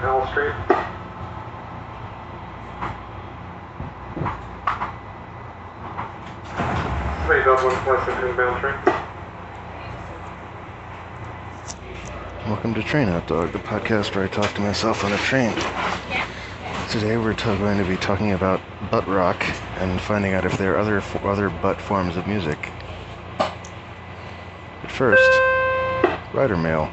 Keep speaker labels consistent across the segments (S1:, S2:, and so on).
S1: Howell Street. Three Dublin Pleasant inbound train.
S2: Welcome to Train Hot Dog, the podcast where I talk to myself on a train. Today we're going to be talking about butt rock and finding out if there are other butt forms of music. But first, rider mail.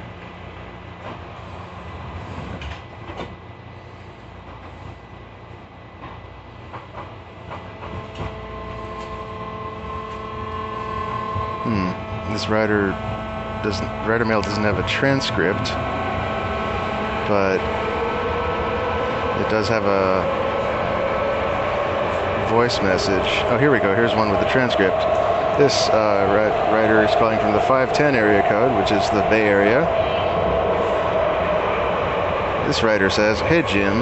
S2: This rider mail doesn't have a transcript, but it does have a voice message. Oh, here we go. Here's one with the transcript. This rider is calling from the 510 area code, which is the Bay Area. This rider says, "Hey Jim,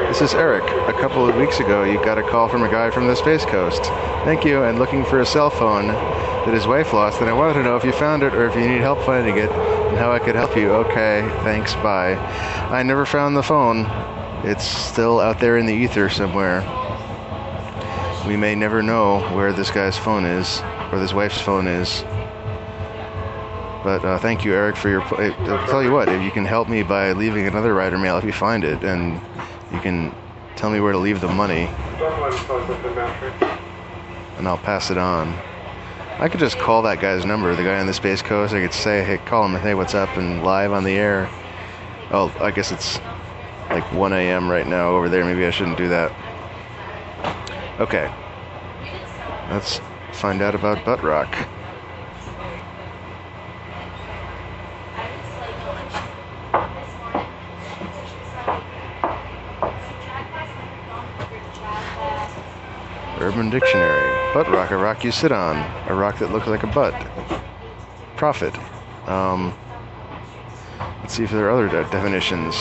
S2: this is Eric. A couple of weeks ago, you got a call from a guy from the Space Coast. Thank you, and looking for a cell phone that his wife lost, and I wanted to know if you found it or if you need help finding it and how I could help you." Okay, thanks, bye. I never found the phone. It's still out there in the ether somewhere. We may never know where this guy's phone is, or this wife's phone is. But thank you, Eric, for your... I'll tell you what, if you can help me by leaving another rider mail if you find it, and you can tell me where to leave the money, and I'll pass it on. I could just call that guy's number, the guy on the Space Coast. I could say, hey, call him, hey, what's up, and live on the air. Oh, I guess it's like 1 a.m. right now over there. Maybe I shouldn't do that. Okay. Let's find out about butt rock. Urban Dictionary. Butt rock, a rock you sit on. A rock that looks like a butt. Profit. Let's see if there are other definitions.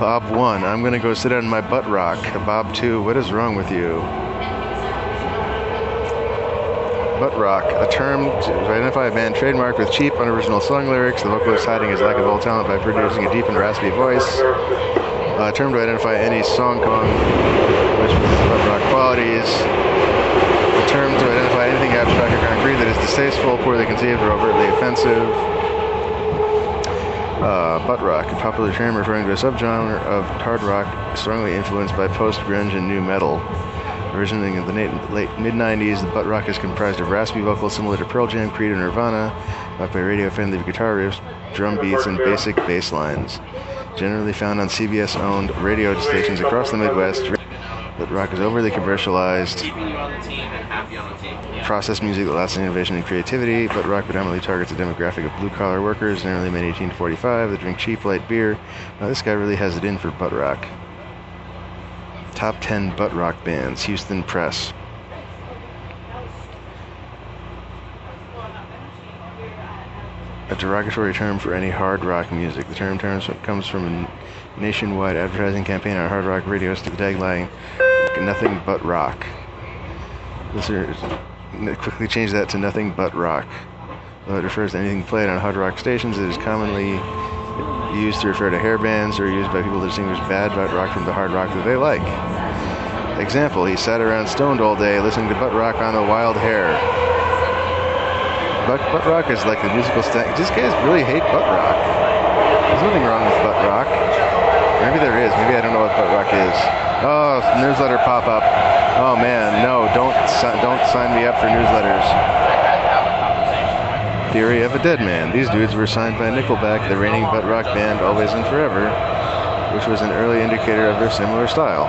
S2: Bob 1, I'm gonna go sit on my butt rock. Bob 2, what is wrong with you? Butt rock, a term to identify a band trademarked with cheap, unoriginal song lyrics, the vocalist hiding his lack of all talent by producing a deep and raspy voice. A term to identify any song which with butt rock qualities. A term to identify anything abstract or concrete that is distasteful, poorly conceived, or overtly offensive. Butt rock, a popular term referring to a subgenre of hard rock strongly influenced by post-grunge and nu metal. Originating in the late mid-90s, the butt rock is comprised of raspy vocals similar to Pearl Jam, Creed, or Nirvana, backed by radio-friendly guitar riffs, drum beats, and basic bass lines. Generally found on CBS-owned radio stations across the Midwest, butt rock is overly commercialized, processed music that lacks innovation and creativity. Butt rock predominantly targets a demographic of blue-collar workers, generally made 18 to 45, that drink cheap, light beer. Now, this guy really has it in for butt rock. Top 10 butt rock bands, Houston Press. A derogatory term for any hard rock music. The term comes from a nationwide advertising campaign on hard rock radios to the tagline, "Nothing but rock." Listeners quickly change that to "nothing but rock." Though it refers to anything played on hard rock stations, it is commonly used to refer to hair bands or used by people to distinguish bad butt rock from the hard rock that they like. Example, he sat around stoned all day listening to butt rock on the Wild Hair. Butt rock is like the musical These guys really hate butt rock. There's nothing wrong with butt rock. Maybe there is. Maybe I don't know what butt rock is. Oh, newsletter pop-up. Oh man, no, don't sign me up for newsletters. Theory of a Dead Man. These dudes were signed by Nickelback, the reigning butt rock band Always and Forever, which was an early indicator of their similar style.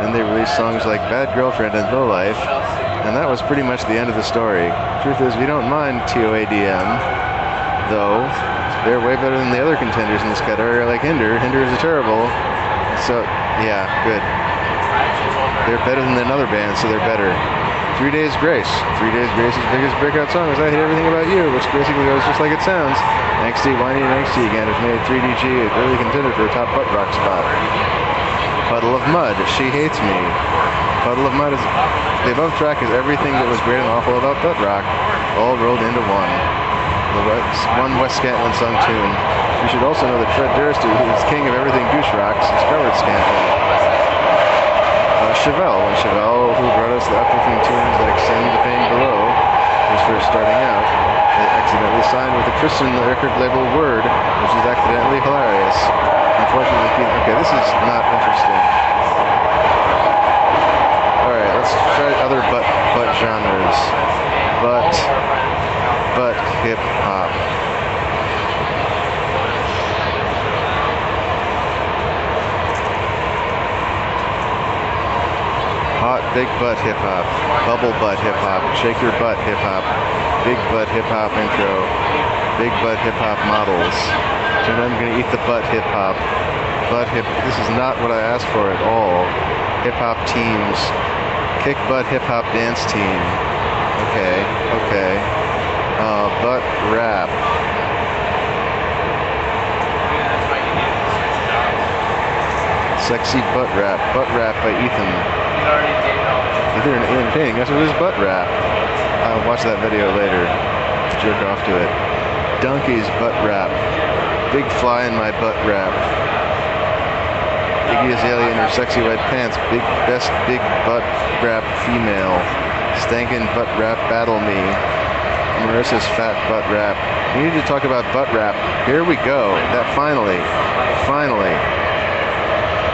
S2: Then they released songs like Bad Girlfriend and Low Life, and that was pretty much the end of the story. Truth is, we don't mind TOADM, though. They're way better than the other contenders in this category, like Hinder. Hinder is terrible. So, yeah, good. They're better than another band, so they're better. 3 Days Grace. 3 Days Grace's biggest breakout song is I Hate Everything About You, which basically goes just like it sounds. Angsty, whiny, and angsty again has made 3DG a early contender for a top butt rock spot. Puddle of Mud, She Hates Me. Puddle of Mud is... The above track is everything that was great and awful about butt rock, all rolled into one. one West Scantland sung tune. You should also know that Fred Durst, who is king of everything douche rocks, discovered Scantland. Chevelle, when Chevelle, who brought us the uplifting tunes that extend the pain below, was first starting out, they accidentally signed with the Christian record label Word, which is accidentally hilarious. Unfortunately, okay, this is not interesting. Alright, let's try other butt genres. Butt hip hop. Hot big butt hip hop, bubble butt hip hop, shake your butt hip hop, big butt hip hop intro, big butt hip hop models. So now I'm gonna eat the butt hip hop. This is not what I asked for at all. Hip hop teams, kick butt hip hop dance team. Okay. Butt rap. Sexy butt rap by Ethan. Either entertaining. That's what it is, butt rap. I'll watch that video later. Jerk off to it. Donkey's butt rap. Big fly in my butt rap. Iggy Azalea in her sexy white pants. Best big butt rap female. Stankin' butt rap battle me. Marissa's fat butt rap. We need to talk about butt rap. Here we go. That finally.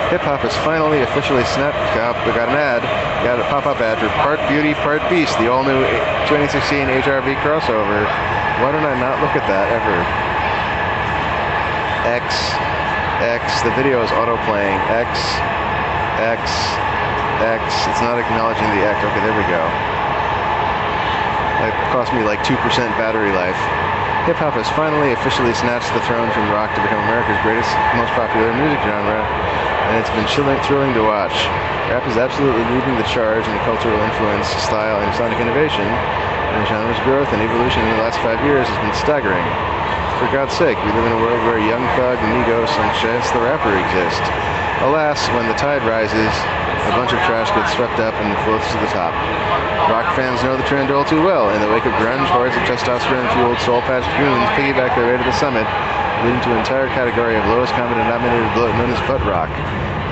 S2: Hip-hop is finally officially snapped. We got an ad. Got a pop-up ad for Part Beauty, Part Beast, the all-new 2016 HRV crossover. Why don't I not look at that ever? X. The video is auto-playing. X. It's not acknowledging the X. Okay, there we go. That cost me like 2% battery life. Hip-hop has finally officially snatched the throne from rock to become America's greatest, most popular music genre. And it's been thrilling to watch. Rap is absolutely leading the charge in the cultural influence, style, and sonic innovation, and the genre's growth and evolution in the last 5 years has been staggering. For God's sake, we live in a world where Young Thug, Migos, and Chance the Rapper exist. Alas, when the tide rises, a bunch of trash gets swept up and floats to the top. Rock fans know the trend all too well. In the wake of grunge, hordes of testosterone-fueled soul-patched goons piggyback their way to the summit, leading to an entire category of lowest common denominator known as butt rock.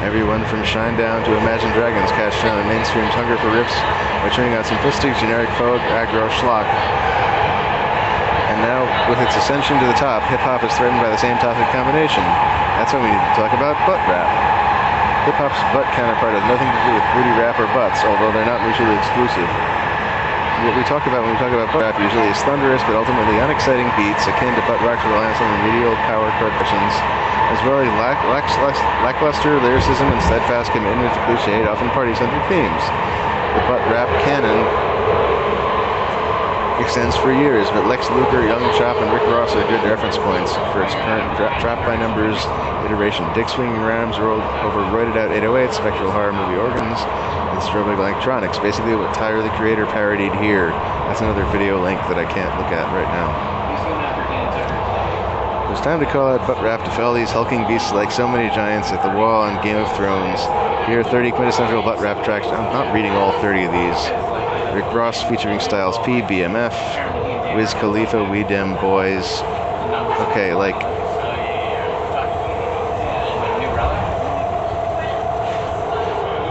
S2: Everyone from Shinedown to Imagine Dragons cashed in on the mainstream's hunger for riffs by churning out simplistic, generic folk, aggro schlock. And now, with its ascension to the top, hip-hop is threatened by the same toxic combination. That's why we need to talk about butt rap. Hip-hop's butt counterpart has nothing to do with booty rap or butts, although they're not mutually exclusive. What we talk about when we talk about butt rap usually is thunderous but ultimately unexciting beats akin to butt rock's reliance on remedial power percussions, as well as lackluster lyricism and steadfast commitment to cliched, often party-centered themes. The butt rap canon extends for years, but Lex Luger, Young Chop, and Rick Ross are good reference points for its current Trap by Numbers iteration. Dick swinging rhymes rolled over roided-out 808s, spectral horror movie organs, and strobing electronics. Basically what Tyler, the Creator, parodied here. That's another video link that I can't look at right now. It's time to call out butt rap to fell these hulking beasts like so many giants at the wall on Game of Thrones. Here are 30 quintessential butt rap tracks. I'm not reading all 30 of these. Rick Ross featuring Styles P, BMF, Wiz Khalifa, We Dem Boys. Okay, like...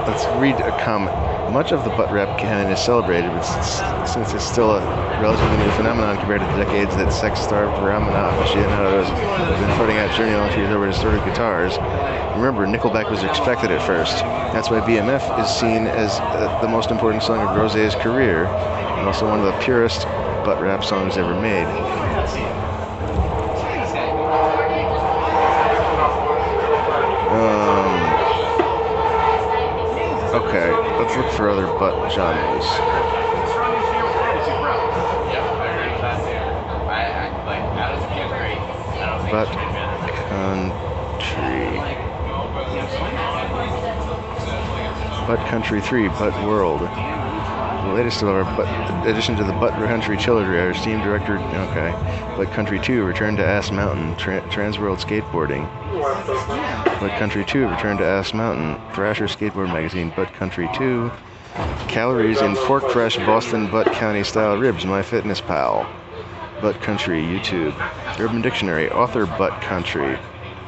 S2: Let's read a comment. Much of the butt rap canon is celebrated, but since it's still a relatively new phenomenon compared to the decades that sex-starved Ramin aficionados have been floating out journey entries over distorted guitars. Remember, Nickelback was expected at first. That's why BMF is seen as the most important song of Rosé's career, and also one of the purest butt rap songs ever made. Okay, let's look for other butt genres. Butt country. Butt Country 3, Butt World. The latest of our addition to the Butt Country trilogy, our esteemed director, okay. Butt Country 2, Return to Ass Mountain, Transworld Skateboarding. Butt Country 2, Return to Ass Mountain, Thrasher Skateboard Magazine, Butt Country 2. Calories in Fork Fresh Boston Butt County Style Ribs, My Fitness Pal. Butt Country, YouTube. Urban Dictionary, author Butt Country.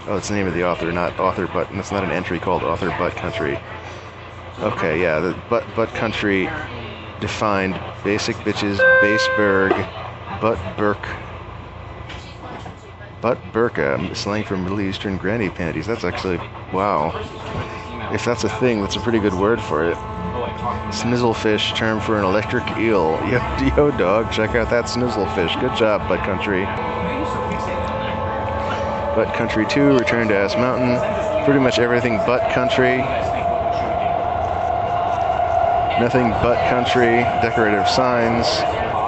S2: Oh, it's the name of the author, not author Butt. That's not an entry called author Butt Country. Okay, yeah, the Butt Country defined basic bitches, baseberg, butt burka, slang from Middle Eastern granny panties. That's actually, wow. If that's a thing, that's a pretty good word for it. Snizzlefish, term for an electric eel. Yo, dog, check out that snizzlefish. Good job, Butt Country. Butt Country 2, Return to Ass Mountain. Pretty much everything Butt Country. Nothing But Country. Decorative signs.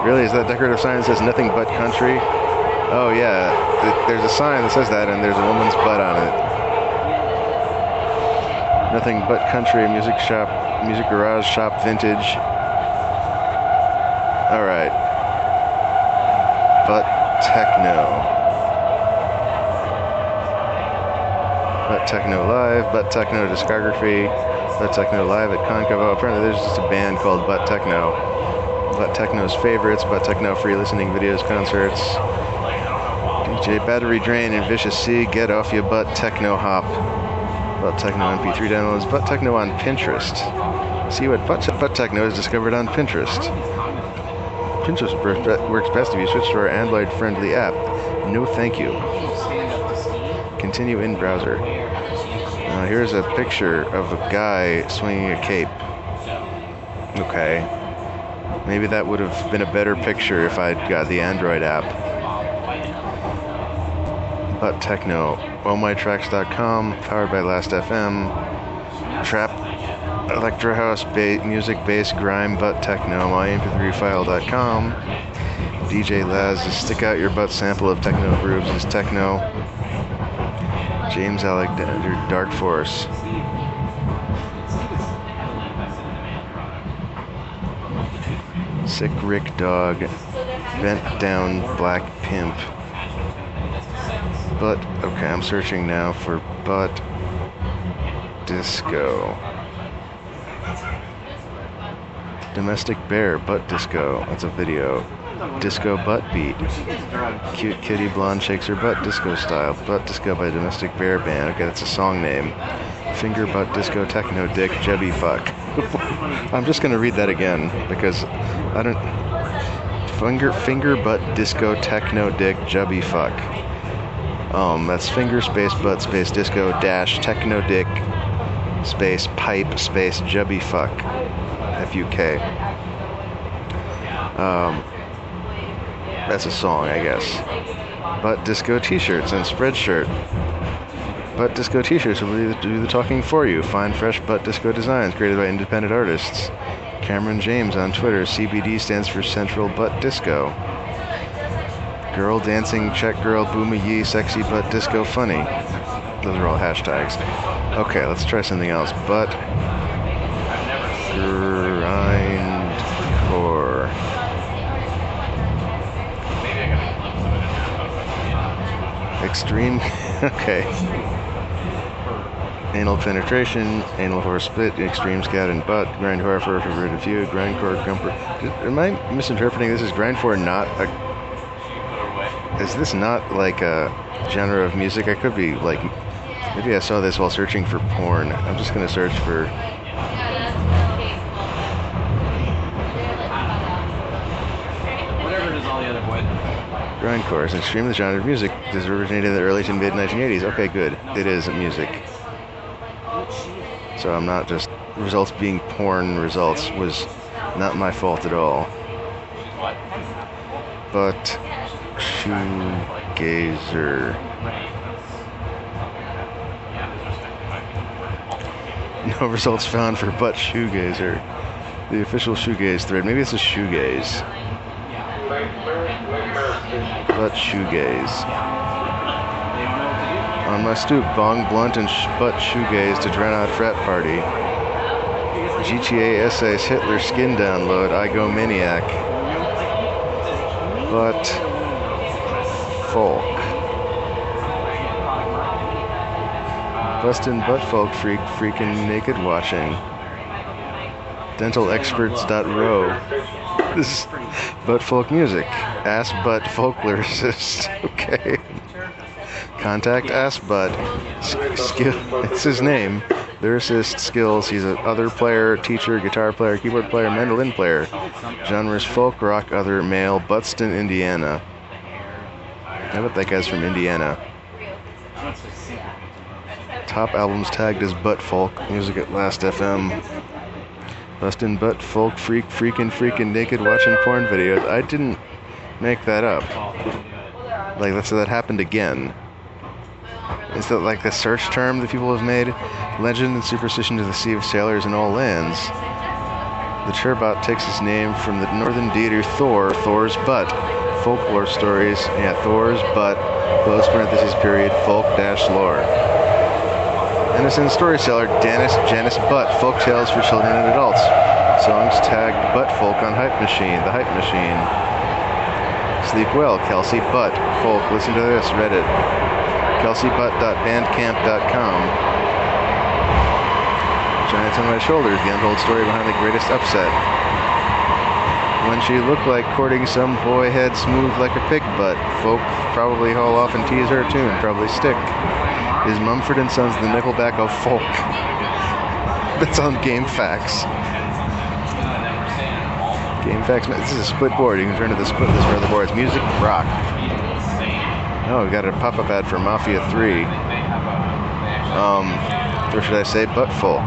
S2: Really, is that decorative sign that says nothing but country? Oh yeah, there's a sign that says that and there's a woman's butt on it. Nothing But Country, music shop, music garage shop, vintage. Alright. Butt Techno. Butt Techno Live, Butt Techno Discography, Butt Techno Live at Concavo. Apparently there's just a band called Butt Techno. Butt Techno's favorites, Butt Techno free listening videos, concerts. DJ Battery Drain and Vicious C, Get Off Your Butt Techno Hop. Butt Techno MP3 downloads, Butt Techno on Pinterest. See what Butt Techno is discovered on Pinterest. Pinterest works best if you switch to our Android-friendly app. No thank you. Continue in browser. Here's a picture of a guy swinging a cape. Okay. Maybe that would have been a better picture if I'd got the Android app. Butt Techno. ohmytracks.com, powered by Last.fm. Trap, Electro House, music, bass, grime, Butt Techno, mymp3file.com. DJ Laz, Stick Out Your Butt sample of techno grooves is techno. James Alexander, Dark Force. Sick Rick Dog, Bent Down Black Pimp. Butt, okay, I'm searching now for Butt Disco. Domestic Bear, Butt Disco. That's a video. Disco Butt Beat. Cute kitty blonde shakes her butt disco style. Butt Disco by Domestic Bear Band. Okay, that's a song name. Finger Butt Disco Techno Dick Jebby Fuck. I'm just gonna read that again because I don't. Finger Butt Disco Techno Dick Jebby Fuck. That's finger space butt space disco dash techno dick space pipe space jubby fuck. F-U-K. That's a song, I guess. Butt Disco t-shirts and Spreadshirt. Butt Disco t-shirts will do the talking for you. Find fresh Butt Disco designs created by independent artists. Cameron James on Twitter. CBD stands for Central Butt Disco. Girl dancing, check girl, boomy yee, sexy butt disco funny. Those are all hashtags. Okay, let's try something else. Butt grindcore. Extreme, okay. Anal penetration, anal horse split, extreme scat and butt, grindcore for perverted view, grindcore comfort. Am I misinterpreting this? Is grindcore not a... Is this not like a genre of music? I could be like, maybe I saw this while searching for porn. I'm just gonna search for.
S3: Whatever it is, all the other boys.
S2: Grindcore is an extremely genre of music. This originated in the early to mid 1980s. Okay, good. It is music. So I'm not just results being porn results was not my fault at all. But. Shoegazer. No results found for Butt Shoegazer. The official shoegaze thread. Maybe it's a shoegaze. Butt shoegaze. On my stoop, bong blunt and butt shoegaze to drown out frat party. GTA essays Hitler skin download. I go maniac. Butt folk. Bustin' butt folk freaking naked watching. Dentalexperts.ro. This is butt folk music. ass butt folk lyricist. Okay. Contact ass butt. Skill. It's his name. Lyricist skills. He's an other player, teacher, guitar player, keyboard player, mandolin player. Genres folk, rock, other, male. Buttston, Indiana. I bet that guy's from Indiana. Top albums tagged as butt folk. Music at Last FM. Bustin' butt folk, freaking naked watching porn videos. I didn't make that up. Like that happened again. Is that like the search term that people have made? Legend and superstition to the sea of sailors in all lands. The Turbot takes its name from the northern deity Thor, Thor's butt. Folklore stories, Thor's butt, close parentheses period, folk-lore. Innocent storyteller Janice Butt, folk tales for children and adults. Songs tagged Butt Folk on Hype Machine, the Hype Machine. Sleep well, Kelsey Butt, folk, listen to this, Reddit. KelseyButt.bandcamp.com. Giants on my shoulders, the untold story behind the greatest upset. When she looked like courting some boy head smooth like a pig butt, folk probably haul off and tease her tune, probably stick. Is Mumford & Sons the Nickelback of folk? That's on GameFAQs. GameFAQs, this is a split board. You can turn to this for other boards. Music, rock. Oh, we got a pop-up ad for Mafia 3. Or should I say butt folk?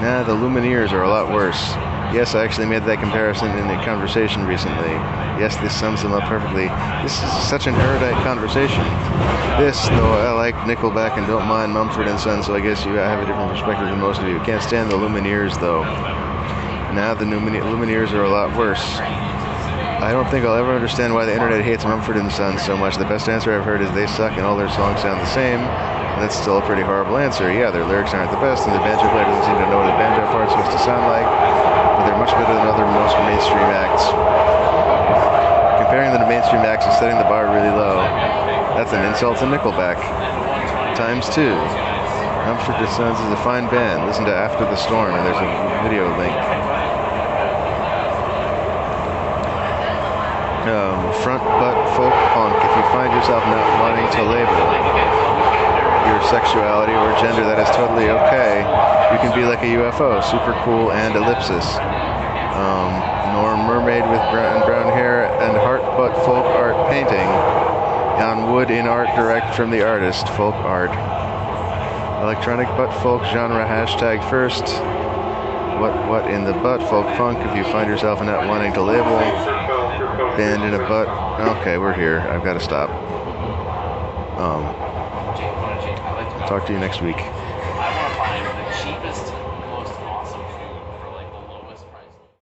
S2: Nah, the Lumineers are a lot worse. Yes, I actually made that comparison in a conversation recently. Yes, this sums them up perfectly. This is such an erudite conversation. This, though, I like Nickelback and don't mind Mumford & Sons, so I guess I have a different perspective than most of you. Can't stand the Lumineers, though. Now the Lumineers are a lot worse. I don't think I'll ever understand why the internet hates Mumford & Sons so much. The best answer I've heard is they suck and all their songs sound the same. And that's still a pretty horrible answer. Yeah, their lyrics aren't the best, and the banjo player doesn't seem to know what a banjo part's supposed to sound like. But they're much better than other most mainstream acts. Comparing them to mainstream acts and setting the bar really low, that's an insult to Nickelback. ×2. Mumford & Sons is a fine band. Listen to After the Storm, and there's a video link. Front butt folk punk. If you find yourself not wanting to label your sexuality or gender, that is totally okay. You can be like a UFO, super cool and ellipsis. Nor mermaid with brown hair and heart butt folk art painting on wood in art direct from the artist, folk art. Electronic butt folk genre hashtag first. What in the butt folk punk if you find yourself not wanting to label band in a butt. Okay, we're here. I've got to stop. Talk to you next week.